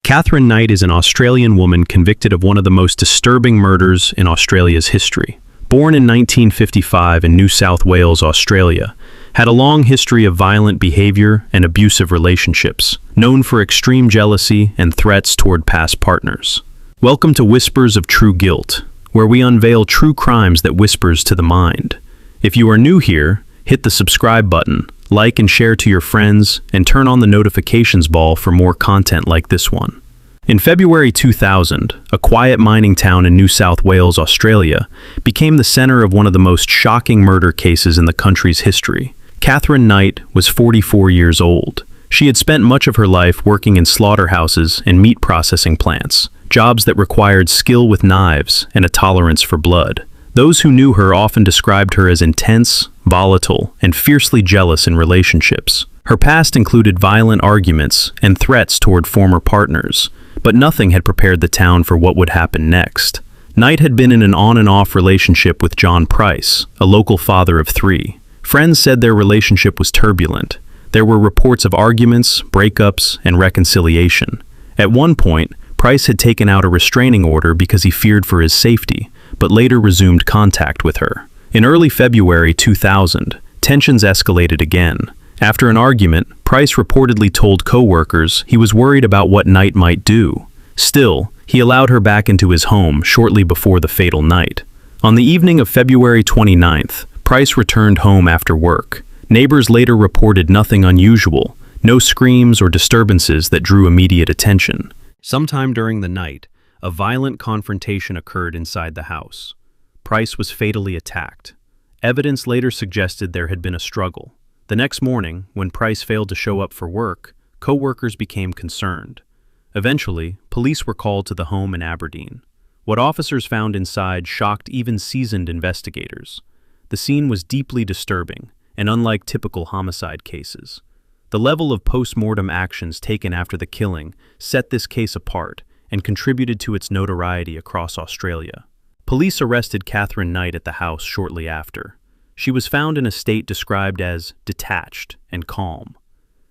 Katherine Knight is an Australian woman convicted of one of the most disturbing murders in Australia's history. Born in 1955 in New South Wales, Australia, had a long history of violent behavior and abusive relationships, known for extreme jealousy and threats toward past partners. Welcome to Whispers of True Guilt, where we unveil true crimes that whispers to the mind. If you are new here, hit the subscribe button, like and share to your friends, and turn on the notifications bell for more content like this one. In February 2000, a quiet mining town in New South Wales, Australia, became the center of one of the most shocking murder cases in the country's history. Katherine Knight was 44 years old. She had spent much of her life working in slaughterhouses and meat processing plants, jobs that required skill with knives and a tolerance for blood. Those who knew her often described her as intense, volatile, and fiercely jealous in relationships. Her past included violent arguments and threats toward former partners, but nothing had prepared the town for what would happen next. Knight had been in an on-and-off relationship with John Price, a local father of three. Friends said their relationship was turbulent. There were reports of arguments, breakups, and reconciliation. At one point, Price had taken out a restraining order because he feared for his safety, but later resumed contact with her. In early February 2000, tensions escalated again. After an argument, Price reportedly told co-workers he was worried about what Knight might do. Still, he allowed her back into his home shortly before the fatal night. On the evening of February 29th, Price returned home after work. Neighbors later reported nothing unusual, no screams or disturbances that drew immediate attention. Sometime during the night, a violent confrontation occurred inside the house. Price was fatally attacked. Evidence later suggested there had been a struggle. The next morning, when Price failed to show up for work, co-workers became concerned. Eventually, police were called to the home in Aberdeen. What officers found inside shocked even seasoned investigators. The scene was deeply disturbing, and unlike typical homicide cases. The level of post-mortem actions taken after the killing set this case apart and contributed to its notoriety across Australia. Police arrested Katherine Knight at the house shortly after. She was found in a state described as detached and calm.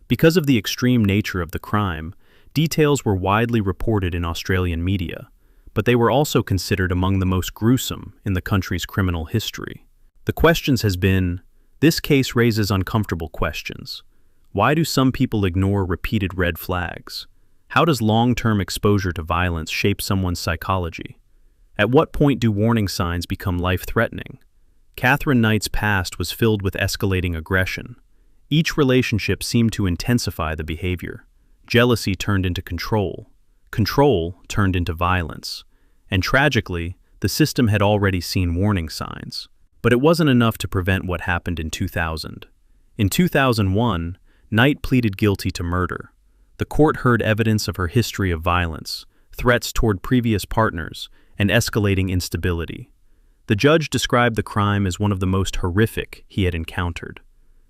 Because of the extreme nature of the crime, details were widely reported in Australian media, but they were also considered among the most gruesome in the country's criminal history. The questions has been, this case raises uncomfortable questions. Why do some people ignore repeated red flags? How does long-term exposure to violence shape someone's psychology? At what point do warning signs become life-threatening? Katherine Knight's past was filled with escalating aggression. Each relationship seemed to intensify the behavior. Jealousy turned into control. Control turned into violence. And tragically, the system had already seen warning signs. But it wasn't enough to prevent what happened in 2000. In 2001, Knight pleaded guilty to murder. The court heard evidence of her history of violence, threats toward previous partners, and escalating instability. The judge described the crime as one of the most horrific he had encountered.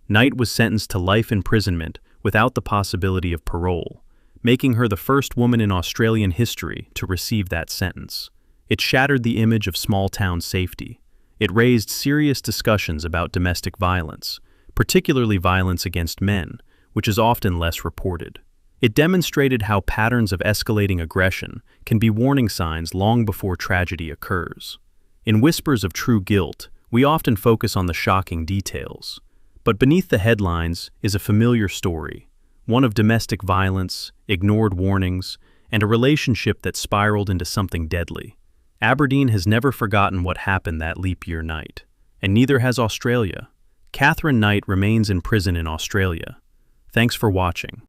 Knight was sentenced to life imprisonment without the possibility of parole, making her the first woman in Australian history to receive that sentence. It shattered the image of small-town safety. It raised serious discussions about domestic violence, particularly violence against men, which is often less reported. It demonstrated how patterns of escalating aggression can be warning signs long before tragedy occurs. In Whispers of True Guilt, we often focus on the shocking details. But beneath the headlines is a familiar story, one of domestic violence, ignored warnings, and a relationship that spiraled into something deadly. Aberdeen has never forgotten what happened that leap year night, and neither has Australia. Katherine Knight remains in prison in Australia. Thanks for watching.